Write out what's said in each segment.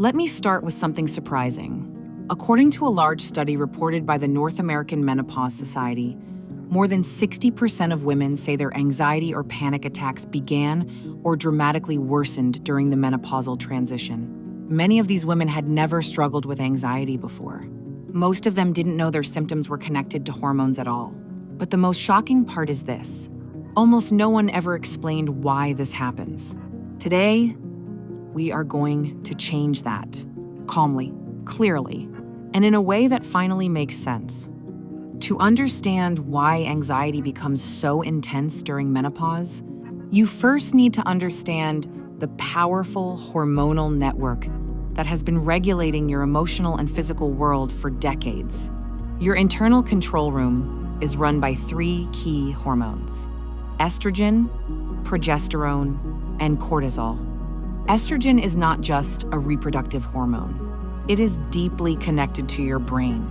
Let me start with something surprising. According to a large study reported by the North American Menopause Society, more than 60% of women say their anxiety or panic attacks began or dramatically worsened during the menopausal transition. Many of these women had never struggled with anxiety before. Most of them didn't know their symptoms were connected to hormones at all. But the most shocking part is this. Almost no one ever explained why this happens. Today, we are going to change that, calmly, clearly, and in a way that finally makes sense. To understand why anxiety becomes so intense during menopause, you first need to understand the powerful hormonal network that has been regulating your emotional and physical world for decades. Your internal control room is run by 3 key hormones: estrogen, progesterone, and cortisol. Estrogen is not just a reproductive hormone. It is deeply connected to your brain.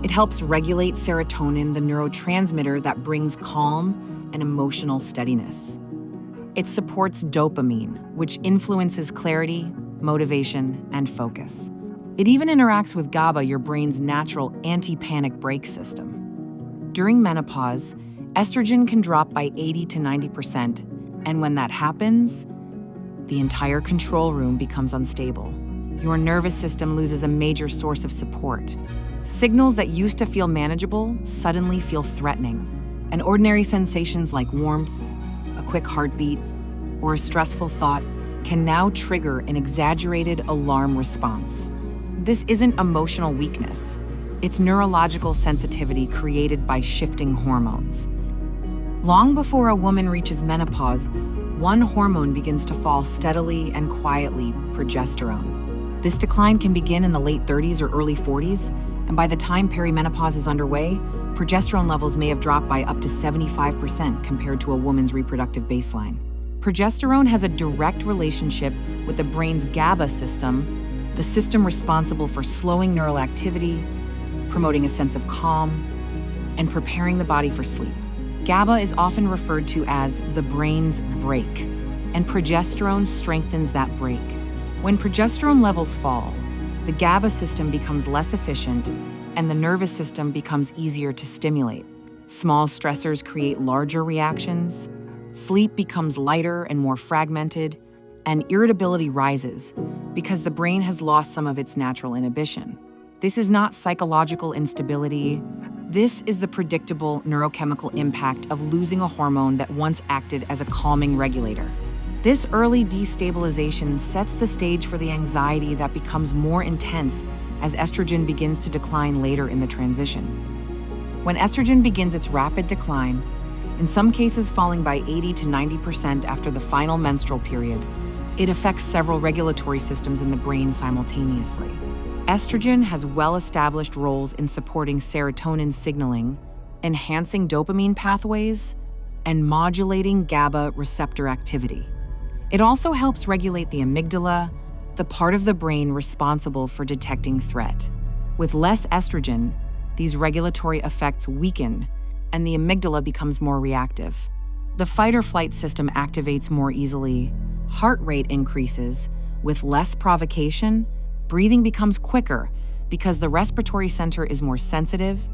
It helps regulate serotonin, the neurotransmitter that brings calm and emotional steadiness. It supports dopamine, which influences clarity, motivation, and focus. It even interacts with GABA, your brain's natural anti-panic brake system. During menopause, estrogen can drop by 80 to 90%, and when that happens, the entire control room becomes unstable. Your nervous system loses a major source of support. Signals that used to feel manageable suddenly feel threatening, and ordinary sensations like warmth, a quick heartbeat, or a stressful thought can now trigger an exaggerated alarm response. This isn't emotional weakness. It's neurological sensitivity created by shifting hormones. Long before a woman reaches menopause, one hormone begins to fall steadily and quietly: progesterone. This decline can begin in the late 30s or early 40s, and by the time perimenopause is underway, progesterone levels may have dropped by up to 75% compared to a woman's reproductive baseline. Progesterone has a direct relationship with the brain's GABA system, the system responsible for slowing neural activity, promoting a sense of calm, and preparing the body for sleep. GABA is often referred to as the brain's brake, and progesterone strengthens that brake. When progesterone levels fall, the GABA system becomes less efficient, and the nervous system becomes easier to stimulate. Small stressors create larger reactions, sleep becomes lighter and more fragmented, and irritability rises because the brain has lost some of its natural inhibition. This is not psychological instability. This is the predictable neurochemical impact of losing a hormone that once acted as a calming regulator. This early destabilization sets the stage for the anxiety that becomes more intense as estrogen begins to decline later in the transition. When estrogen begins its rapid decline, in some cases falling by 80 to 90% after the final menstrual period, it affects several regulatory systems in the brain simultaneously. Estrogen has well-established roles in supporting serotonin signaling, enhancing dopamine pathways, and modulating GABA receptor activity. It also helps regulate the amygdala, the part of the brain responsible for detecting threat. With less estrogen, these regulatory effects weaken, and the amygdala becomes more reactive. The fight-or-flight system activates more easily, heart rate increases, with less provocation, breathing becomes quicker because the respiratory center is more sensitive,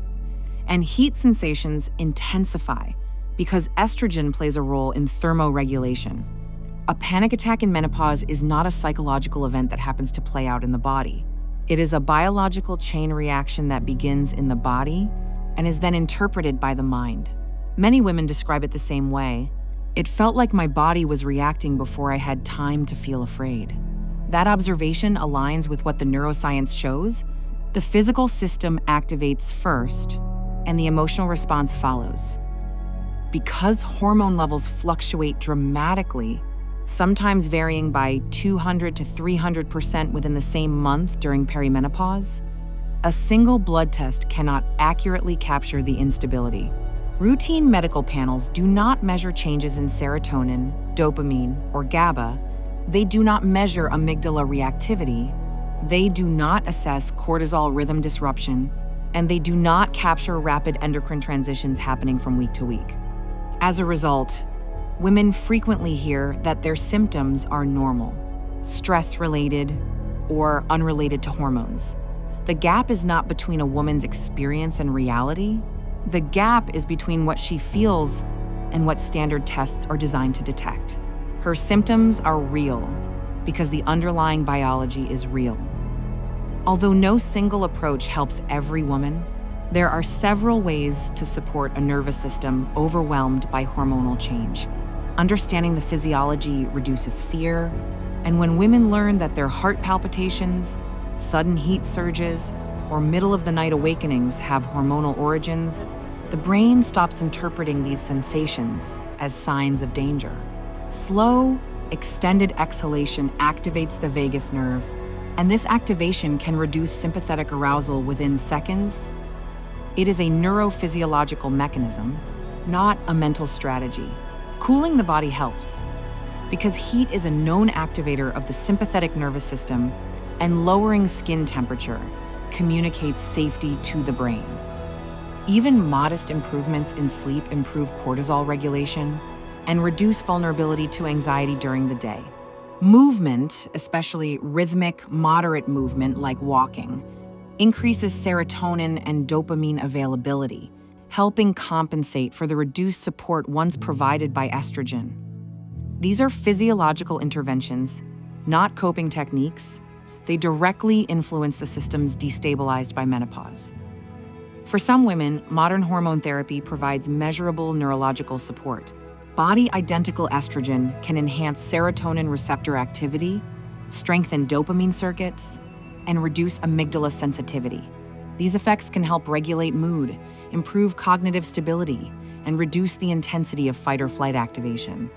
and heat sensations intensify because estrogen plays a role in thermoregulation. A panic attack in menopause is not a psychological event that happens to play out in the body. It is a biological chain reaction that begins in the body and is then interpreted by the mind. Many women describe it the same way. It felt like my body was reacting before I had time to feel afraid. That observation aligns with what the neuroscience shows. The physical system activates first, and the emotional response follows. Because hormone levels fluctuate dramatically, sometimes varying by 200 to 300% within the same month during perimenopause, a single blood test cannot accurately capture the instability. Routine medical panels do not measure changes in serotonin, dopamine, or GABA. They do not measure amygdala reactivity. They do not assess cortisol rhythm disruption, and they do not capture rapid endocrine transitions happening from week to week. As a result, women frequently hear that their symptoms are normal, stress-related, or unrelated to hormones. The gap is not between a woman's experience and reality. The gap is between what she feels and what standard tests are designed to detect. Her symptoms are real because the underlying biology is real. Although no single approach helps every woman, there are several ways to support a nervous system overwhelmed by hormonal change. Understanding the physiology reduces fear, and when women learn that their heart palpitations, sudden heat surges, or middle-of-the-night awakenings have hormonal origins, the brain stops interpreting these sensations as signs of danger. Slow, extended exhalation activates the vagus nerve, and this activation can reduce sympathetic arousal within seconds. It is a neurophysiological mechanism, not a mental strategy. Cooling the body helps, because heat is a known activator of the sympathetic nervous system, and lowering skin temperature communicates safety to the brain. Even modest improvements in sleep improve cortisol regulation and reduce vulnerability to anxiety during the day. Movement, especially rhythmic, moderate movement like walking, increases serotonin and dopamine availability, helping compensate for the reduced support once provided by estrogen. These are physiological interventions, not coping techniques. They directly influence the systems destabilized by menopause. For some women, modern hormone therapy provides measurable neurological support. Body-identical estrogen can enhance serotonin receptor activity, strengthen dopamine circuits, and reduce amygdala sensitivity. These effects can help regulate mood, improve cognitive stability, and reduce the intensity of fight-or-flight activation.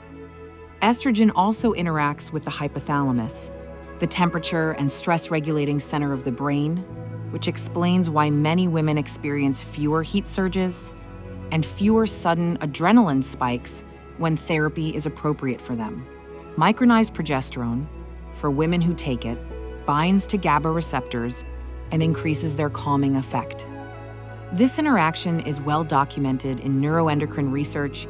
Estrogen also interacts with the hypothalamus, the temperature and stress-regulating center of the brain, which explains why many women experience fewer heat surges and fewer sudden adrenaline spikes when therapy is appropriate for them. Micronized progesterone, for women who take it, binds to GABA receptors and increases their calming effect. This interaction is well documented in neuroendocrine research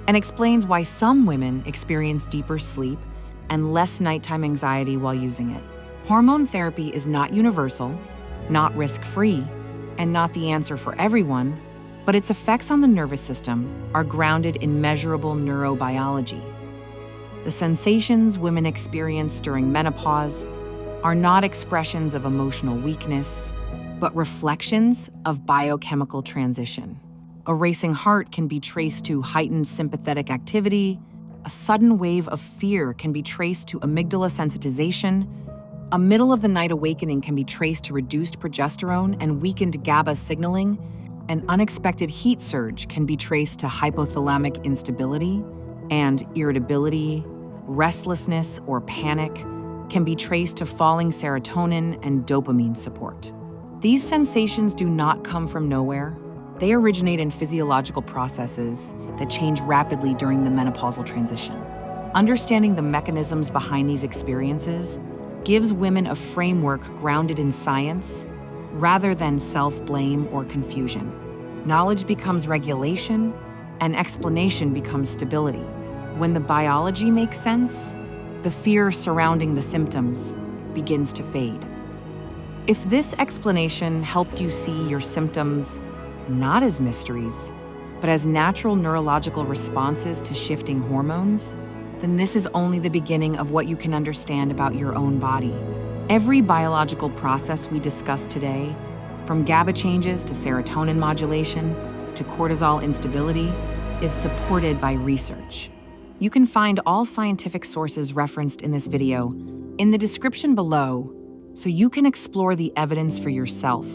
and explains why some women experience deeper sleep and less nighttime anxiety while using it. Hormone therapy is not universal, not risk-free, and not the answer for everyone, but its effects on the nervous system are grounded in measurable neurobiology. The sensations women experience during menopause are not expressions of emotional weakness, but reflections of biochemical transition. A racing heart can be traced to heightened sympathetic activity. A sudden wave of fear can be traced to amygdala sensitization. A middle-of-the-night awakening can be traced to reduced progesterone and weakened GABA signaling. An unexpected heat surge can be traced to hypothalamic instability, and irritability, restlessness, or panic can be traced to falling serotonin and dopamine support. These sensations do not come from nowhere. They originate in physiological processes that change rapidly during the menopausal transition. Understanding the mechanisms behind these experiences gives women a framework grounded in science rather than self-blame or confusion. Knowledge becomes regulation, and explanation becomes stability. When the biology makes sense, the fear surrounding the symptoms begins to fade. If this explanation helped you see your symptoms not as mysteries, but as natural neurological responses to shifting hormones, then this is only the beginning of what you can understand about your own body. Every biological process we discussed today, from GABA changes to serotonin modulation to cortisol instability, is supported by research. You can find all scientific sources referenced in this video in the description below, so you can explore the evidence for yourself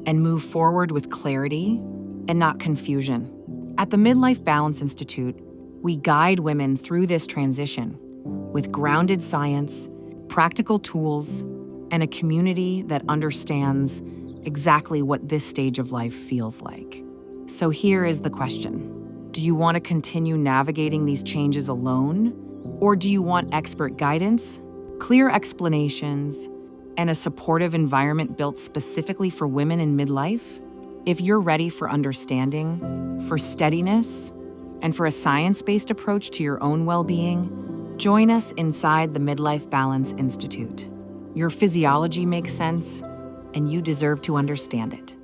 and move forward with clarity and not confusion. At the Midlife Balance Institute, we guide women through this transition with grounded science, practical tools, and a community that understands exactly what this stage of life feels like. So here is the question. Do you want to continue navigating these changes alone? Or do you want expert guidance, clear explanations, and a supportive environment built specifically for women in midlife? If you're ready for understanding, for steadiness, and for a science-based approach to your own well-being, join us inside the Midlife Balance Institute. Your physiology makes sense, and you deserve to understand it.